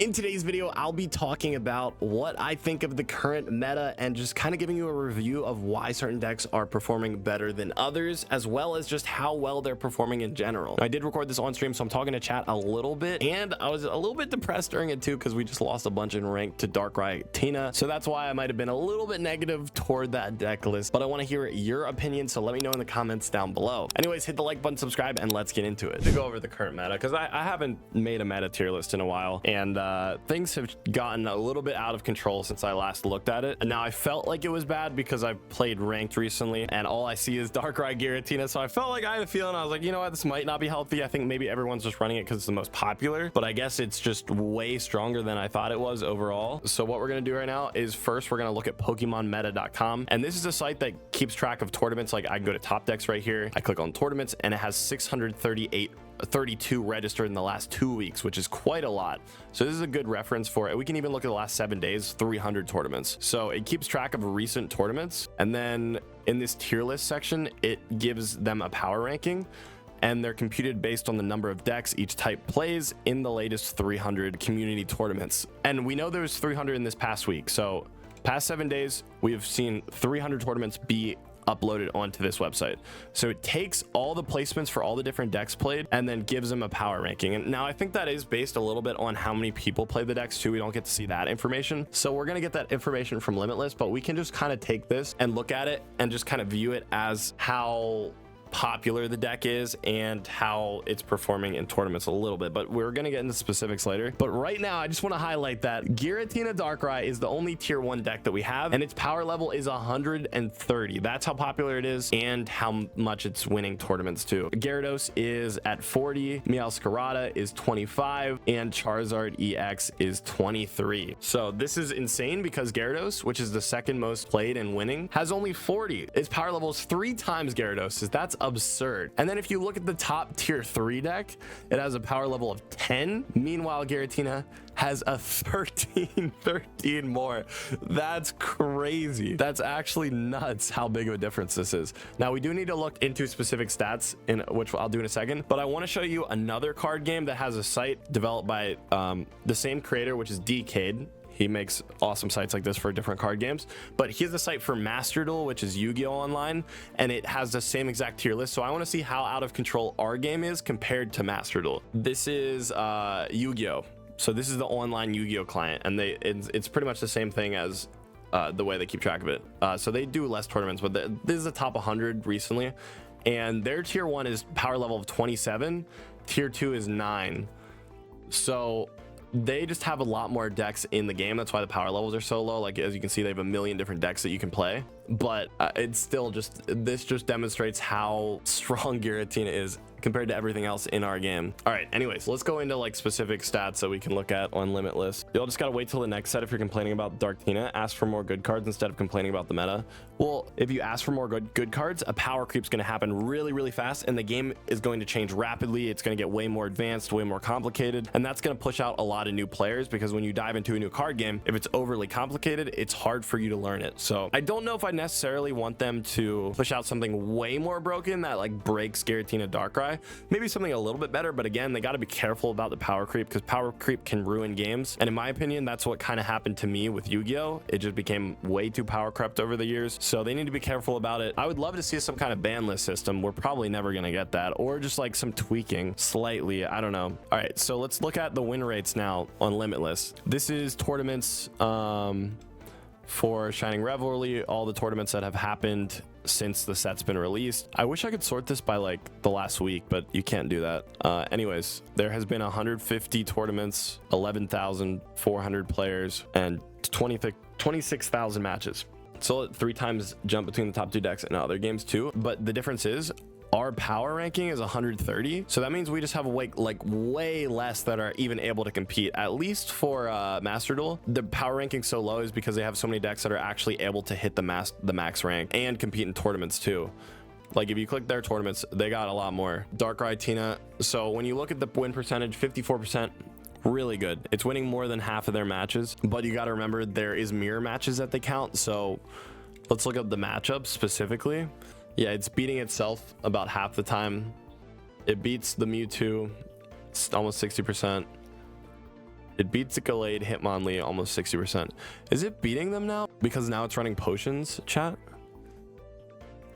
In today's video, I'll be talking about what I think of the current meta and just kind of giving you a review of why certain decks are performing better than others, as well as just how well they're performing in general. I did record this on stream, so I'm talking to chat a little bit, and I was a little bit depressed during it too because we just lost a bunch in rank to Darkrai Tina, so that's why I might have been a little bit negative toward that deck list, but I want to hear your opinion, so let me know in the comments down below. Anyways, hit the like button, subscribe, and let's get into it. To go over the current meta, because I haven't made a meta tier list in a while, and things have gotten a little bit out of control since I last looked at it. And now I felt like it was bad because I've played ranked recently and all I see is Darkrai Giratina, so I felt like I had a feeling. I was like, you know what, this might not be healthy. I think maybe everyone's just running it because it's the most popular, but I guess it's just way stronger than I thought it was overall. So what we're gonna do right now is first we're gonna look at PokemonMeta.com, and this is a site that keeps track of tournaments. Like I can go to top decks right here, I click on tournaments, and it has 632 registered in the last 2 weeks, which is quite a lot. So this is a good reference for it. We can even look at the last 7 days, 300 tournaments. So it keeps track of recent tournaments, and then in this tier list section it gives them a power ranking, and they're computed based on the number of decks each type plays in the latest 300 community tournaments. And we know there's 300 in this past week, so past 7 days we have seen 300 tournaments be uploaded onto this website. So it takes all the placements for all the different decks played and then gives them a power ranking. And now I think that is based a little bit on how many people play the decks too. We don't get to see that information, so we're gonna get that information from Limitless, but we can just kind of take this and look at it and just kind of view it as how popular the deck is and how it's performing in tournaments a little bit, but we're gonna get into specifics later. But right now I just want to highlight that Giratina Darkrai is the only tier 1 deck that we have, and its power level is 130. That's how popular it is and how much it's winning tournaments too. Gyarados is at 40, Meowscarada is 25, and Charizard EX is 23. So this is insane because Gyarados, which is the second most played and winning, has only 40. Its power level is 3 times Gyarados's. That's absurd. And then if you look at the top tier 3 deck, it has a power level of 10. Meanwhile, Giratina has a 13 more. That's crazy. That's actually nuts how big of a difference this is. Now we do need to look into specific stats, in which I'll do in a second, but I want to show you another card game that has a site developed by the same creator, which is Decade. He makes awesome sites like this for different card games, but he has a site for Master Duel, which is Yu-Gi-Oh! Online, and it has the same exact tier list. So I want to see how out of control our game is compared to Master Duel. This is Yu-Gi-Oh! So this is the online Yu-Gi-Oh! Client, and it's pretty much the same thing as the way they keep track of it. So they do less tournaments, but this is the top 100 recently, and their tier 1 is power level of 27, tier 2 is 9. So they just have a lot more decks in the game. That's why the power levels are so low. Like as you can see, they have a million different decks that you can play, but it's still just, this just demonstrates how strong Giratina is compared to everything else in our game. All right, anyways, let's go into like specific stats that we can look at on Limitless. You'll just gotta wait till the next set if you're complaining about Darktina. Ask for more good cards instead of complaining about the meta. Well, if you ask for more good cards, a power creep's gonna happen really fast, and the game is going to change rapidly. It's gonna get way more advanced, way more complicated, and that's gonna push out a lot of new players, because when you dive into a new card game, if it's overly complicated, it's hard for you to learn it. So I don't know if I necessarily want them to push out something way more broken that like breaks Giratina Darkrai. Maybe something a little bit better, but again, they got to be careful about the power creep, because power creep can ruin games. And in my opinion, that's what kind of happened to me with Yu-Gi-Oh! It just became way too power crept over the years, so they need to be careful about it. I would love to see some kind of ban list system. We're probably never going to get that, or just like some tweaking slightly. I don't know. All right, so let's look at the win rates now on Limitless. This is tournaments for Shining Revelry, all the tournaments that have happened since the set's been released. I wish I could sort this by like the last week, but you can't do that. Anyways, there has been 150 tournaments, 11,400 players, and 26,000 matches. So 3 times jump between the top 2 decks in other games too. But the difference is our power ranking is 130, so that means we just have like way less that are even able to compete, at least for Master Duel. The power ranking so low is because they have so many decks that are actually able to hit the max rank and compete in tournaments too. Like if you click their tournaments, they got a lot more. Darkrai Tina, so when you look at the win percentage, 54%, really good. It's winning more than half of their matches, but you got to remember there is mirror matches that they count. So let's look at the matchups specifically. Yeah, it's beating itself about half the time. It beats the Mewtwo, it's almost 60%. It beats Gallade Hitmonlee almost 60%. Is it beating them now? Because now it's running potions, chat?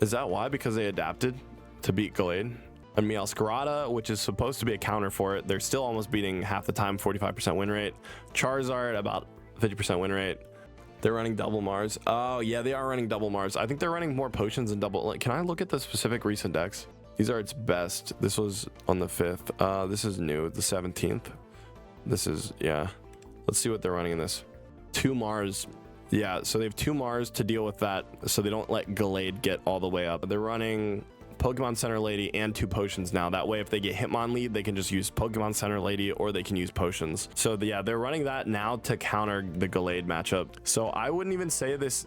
Is that why? Because they adapted to beat Gallade? And Meowscarada, which is supposed to be a counter for it, they're still almost beating half the time, 45% win rate. Charizard, about 50% win rate. They're running double Mars. Oh, yeah, they are running double Mars. I think they're running more potions than double. Like, can I look at the specific recent decks? These are its best. This was on the 5th. This is new, the 17th. This is, yeah. Let's see what they're running in this. 2 Mars. Yeah, so they have 2 Mars to deal with that, so they don't let Gallade get all the way up. They're running Pokemon Center Lady and 2 potions now. That way, if they get Hitmonlee, they can just use Pokemon Center Lady, or they can use potions. So yeah, they're running that now to counter the Gallade matchup. So I wouldn't even say this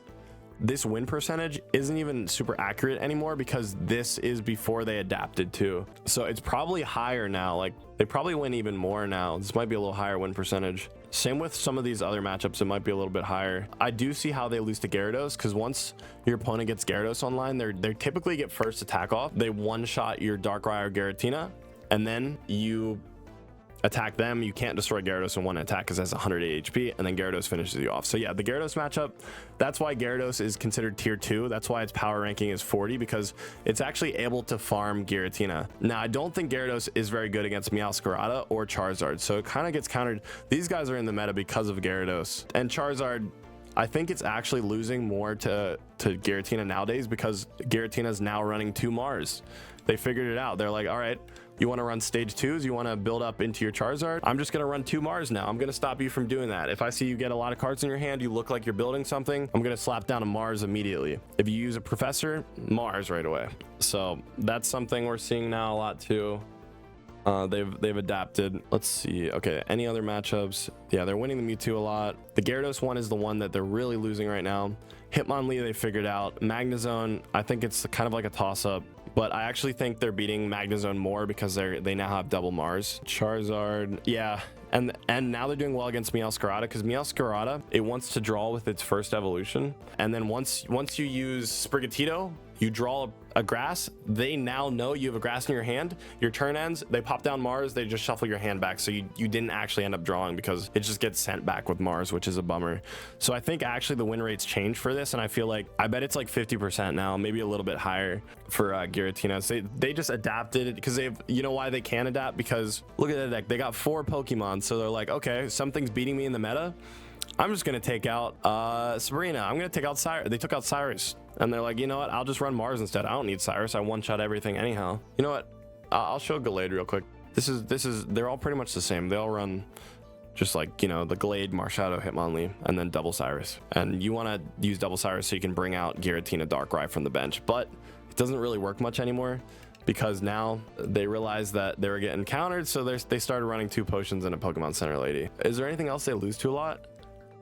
win percentage isn't even super accurate anymore, because this is before they adapted too. So it's probably higher now. Like, they probably win even more now. This might be a little higher win percentage. Same with some of these other matchups, it might be a little bit higher. I do see how they lose to Gyarados, because once your opponent gets Gyarados online, they typically get first attack off. They one-shot your Darkrai or Giratina, and then you attack them. You can't destroy Gyarados in one attack because it has 108 HP, and then Gyarados finishes you off. So yeah, the Gyarados matchup, that's why Gyarados is considered tier 2. That's why its power ranking is 40, because it's actually able to farm Giratina. Now, I don't think Gyarados is very good against Meowscarada or Charizard, so it kind of gets countered. These guys are in the meta because of Gyarados. And Charizard, I think it's actually losing more to Giratina nowadays, because Giratina is now running 2 Mars. They figured it out. They're like, all right, you want to run stage 2s, you want to build up into your Charizard, I'm just going to run 2 Mars now. I'm going to stop you from doing that. If I see you get a lot of cards in your hand, you look like you're building something, I'm going to slap down a Mars immediately. If you use a Professor, Mars right away. So that's something we're seeing now a lot too. They've adapted. Let's see. Okay, any other matchups? Yeah, they're winning the Mewtwo a lot. The Gyarados one is the one that they're really losing right now. Hitmonlee, they figured out. Magnezone, I think it's kind of like a toss-up, but I actually think they're beating Magnezone more because they now have double Mars. Charizard, yeah, and now they're doing well against Meowscarada, because Meowscarada, it wants to draw with its first evolution, and then once you use Sprigatito, you draw a grass, they now know you have a grass in your hand, your turn ends, they pop down Mars, they just shuffle your hand back, so you didn't actually end up drawing, because it just gets sent back with Mars, which is a bummer. So I think actually the win rates changed for this, and I bet it's like 50% now, maybe a little bit higher for Giratina. They just adapted it, because you know why they can adapt? Because look at that deck, they got 4 Pokemon, so they're like, okay, something's beating me in the meta, I'm just gonna take out Sabrina, I'm gonna take out Cyrus. They took out Cyrus, and they're like, you know what, I'll just run Mars instead. I don't need Cyrus, I one-shot everything anyhow. You know what, I'll show Gallade real quick. They're all pretty much the same. They all run just like, you know, the Gallade, Marshadow, Hitmonlee, and then double Cyrus. And you want to use double Cyrus so you can bring out Giratina, Darkrai from the bench, but it doesn't really work much anymore, because now they realize that they were getting countered, so they started running 2 potions and a Pokemon Center Lady. Is there anything else they lose to a lot?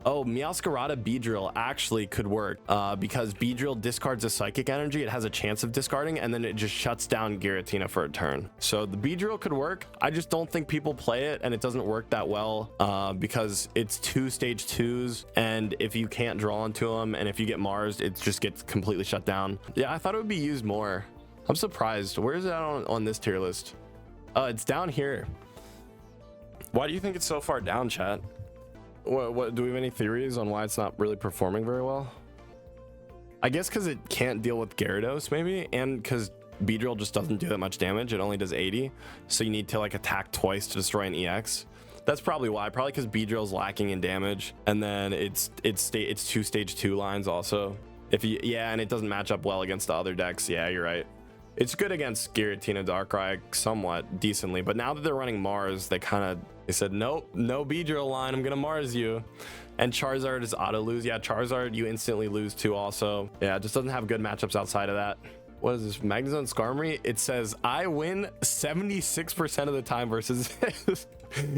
Oh, Meowscarada Beedrill actually could work, because Beedrill discards a psychic energy. It has a chance of discarding, and then it just shuts down Giratina for a turn. So the Beedrill could work. I just don't think people play it, and it doesn't work that well, because it's 2 stage 2s, and if you can't draw into them, and if you get Mars, it just gets completely shut down. Yeah, I thought it would be used more. I'm surprised. Where is it on this tier list? It's down here. Why do you think it's so far down, chat? What do we have any theories on why it's not really performing very well? I guess because it can't deal with Gyarados, maybe, and because Beedrill just doesn't do that much damage. It only does 80, so you need to like attack twice to destroy an EX. That's probably why. Probably because Beedrill's lacking in damage, and then it's 2 stage 2 lines also. And it doesn't match up well against the other decks. Yeah, you're right. It's good against Giratina, Darkrai somewhat decently, but now that they're running Mars, they said, nope, no Beedrill line, I'm gonna Mars you. And Charizard is auto lose. Yeah, Charizard you instantly lose to also. Yeah, it just doesn't have good matchups outside of that. What is this, Magnezone Skarmory? It says I win 76% of the time versus this.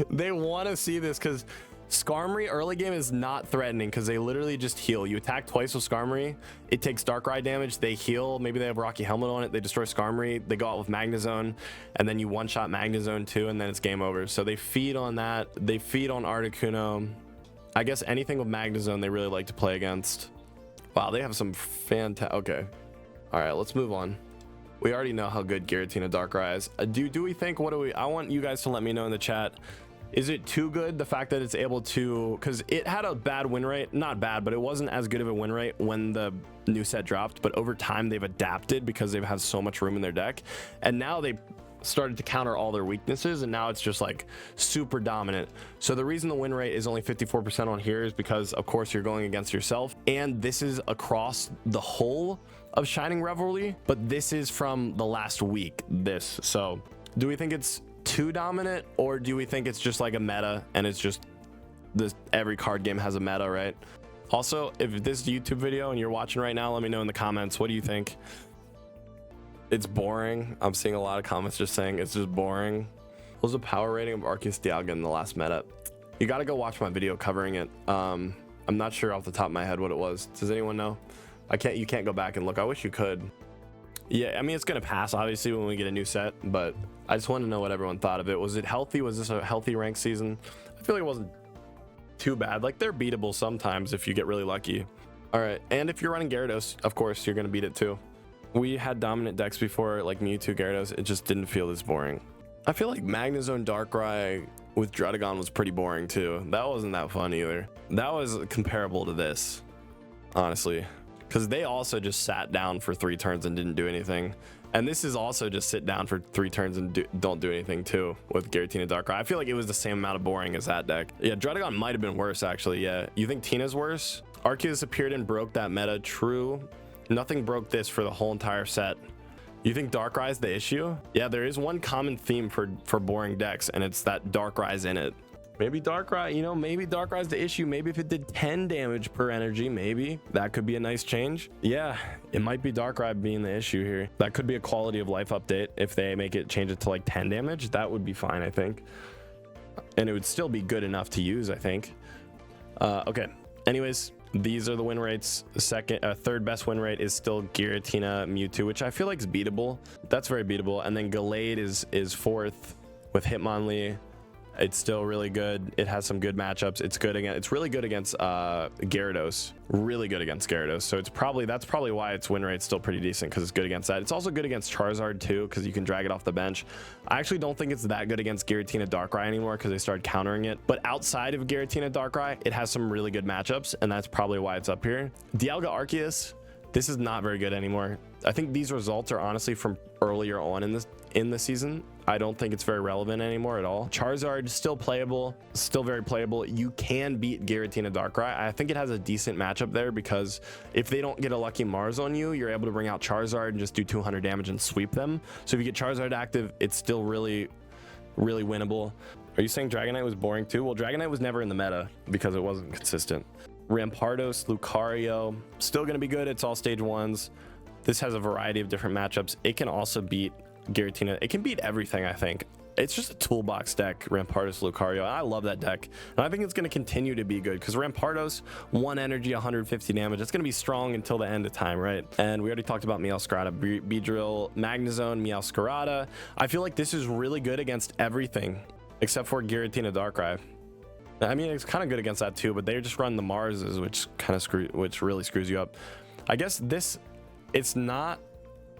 They want to see this, because Skarmory early game is not threatening, because they literally just heal. You attack twice with Skarmory, it takes Darkrai damage, they heal, maybe they have Rocky Helmet on it, they destroy Skarmory, they go out with Magnezone, and then you one-shot Magnezone too, and then it's game over. So they feed on that. They feed on Articuno. I guess anything with Magnezone they really like to play against. Wow, they have some fantastic... Okay. All right, let's move on. We already know how good Giratina Darkrai is. Do we think... I want you guys to let me know in the chat Is it too good, the fact that it's able to, because it had a bad win rate, not bad, but it wasn't as good of a win rate when the new set dropped, but over time they've adapted because they've had so much room in their deck, and now they started to counter all their weaknesses, and now it's just like super dominant. So the reason the win rate is only 54% on here is because of course you're going against yourself, and this is across the whole of Shining Revelry, but this is from the last week, this. So do we think it's too dominant, or do we think it's just like a meta and it's just this, every card game has a meta, right? Also, if this is a YouTube video and you're watching right now, let me know in the comments, what do you think? It's boring. I'm seeing a lot of comments just saying it's just boring. What was the power rating of Arceus Dialga in the last meta? You got to go watch my video covering it. I'm not sure off the top of my head what it was. Does anyone know? You can't go back and look. I wish you could. Yeah, I mean, it's gonna pass obviously when we get a new set, but I just want to know what everyone thought of it. Was it healthy? Was this a healthy rank season? I feel like it wasn't too bad. Like, they're beatable sometimes if you get really lucky. All right, and if you're running Gyarados, of course you're gonna beat it too. We had dominant decks before, like Mewtwo, Gyarados. It just didn't feel as boring. I feel like Magnezone Darkrai with Druddigon was pretty boring too. That wasn't that fun either. That was comparable to this, honestly, because they also just sat down for 3 turns and didn't do anything. And this is also just sit down for 3 turns and don't do anything too with Giratina Darkrai. I feel like it was the same amount of boring as that deck. Yeah, Druddigon might have been worse actually. Yeah, you think Tina's worse? Arceus appeared and broke that meta. True. Nothing broke this for the whole entire set. You think Darkrai is the issue? Yeah, there is one common theme for boring decks, and it's that Darkrai's in it. Maybe Darkrai, you know, maybe Darkrai's the issue. Maybe if it did 10 damage per energy, maybe that could be a nice change. Yeah, it might be Darkrai being the issue here. That could be a quality of life update. If they change it to like 10 damage, that would be fine, I think. And it would still be good enough to use, I think. Okay, anyways, these are the win rates. Third best win rate is still Giratina Mewtwo, which I feel like is beatable. That's very beatable. And then Gallade is fourth with Hitmonlee. It's still really good. It has some good matchups. It's really good against Gyarados. Really good against Gyarados. So that's probably why its win rate's still pretty decent, because it's good against that. It's also good against Charizard too, because you can drag it off the bench. I actually don't think it's that good against Giratina Darkrai anymore, because they started countering it. But outside of Giratina Darkrai, it has some really good matchups, and that's probably why it's up here. Dialga Arceus, this is not very good anymore. I think these results are honestly from earlier on in the season. I don't think it's very relevant anymore at all. Charizard, still playable, still very playable. You can beat Giratina Darkrai. I think it has a decent matchup there, because if they don't get a lucky Mars on you, you're able to bring out Charizard and just do 200 damage and sweep them. So if you get Charizard active, it's still really, really winnable. Are you saying Dragonite was boring too? Well, Dragonite was never in the meta because it wasn't consistent. Rampardos, Lucario, still gonna be good. It's all stage 1s. This has a variety of different matchups. It can also beat Giratina. It can beat everything, I think. It's just a toolbox deck, Rampardos, Lucario. I love that deck, and I think it's going to continue to be good, because Rampardos, 1 energy, 150 damage. It's going to be strong until the end of time, right? And we already talked about Meowscarada, Beedrill, Magnezone, Meowscarada. I feel like this is really good against everything except for Giratina Darkrai. I mean, it's kind of good against that too, but they just run the Marses, which really screws you up. I guess it's not.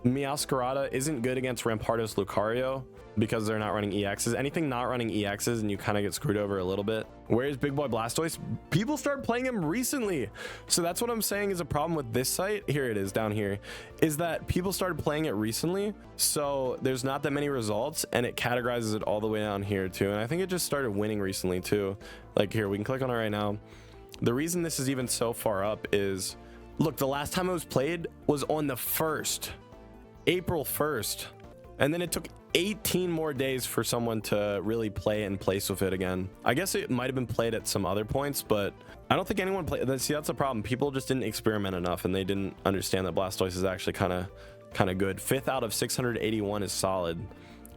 Meowscarada isn't good against Rampardos, Lucario, because they're not running EXs. Anything not running EXs, and you kind of get screwed over a little bit. Where's Big Boy Blastoise? People started playing him recently. So that's what I'm saying is a problem with this site. Here it is down here, is that people started playing it recently. So there's not that many results, and it categorizes it all the way down here too. And I think it just started winning recently too. Like here, we can click on it right now. The reason this is even so far up is, look, the last time it was played was on the 1st. April 1st, and then it took 18 more days for someone to really play and place with it again. I guess it might have been played at some other points, but I don't think anyone played. See, that's the problem. People just didn't experiment enough, and they didn't understand that Blastoise is actually kind of good. 5th out of 681 is solid,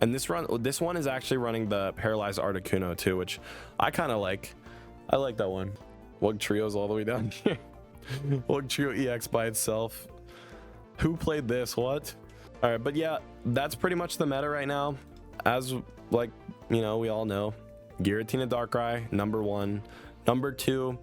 and this one is actually running the Paralyzed Articuno too, which I kind of like. I like that one. Wugtrio's all the way down here. Wugtrio EX by itself. Who played this? What? All right, but yeah, that's pretty much the meta right now. As we all know, Giratina Darkrai, number 1. Number 2,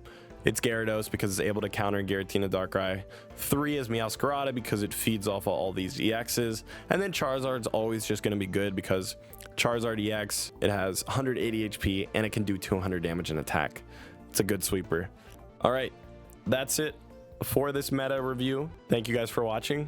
It's Gyarados because it's able to counter Giratina Darkrai. 3 is Meowscarada because it feeds off of all these EXs. And then Charizard's always just going to be good because Charizard EX, it has 180 HP and it can do 200 damage in attack. It's a good sweeper. All right, that's it for this meta review. Thank you guys for watching.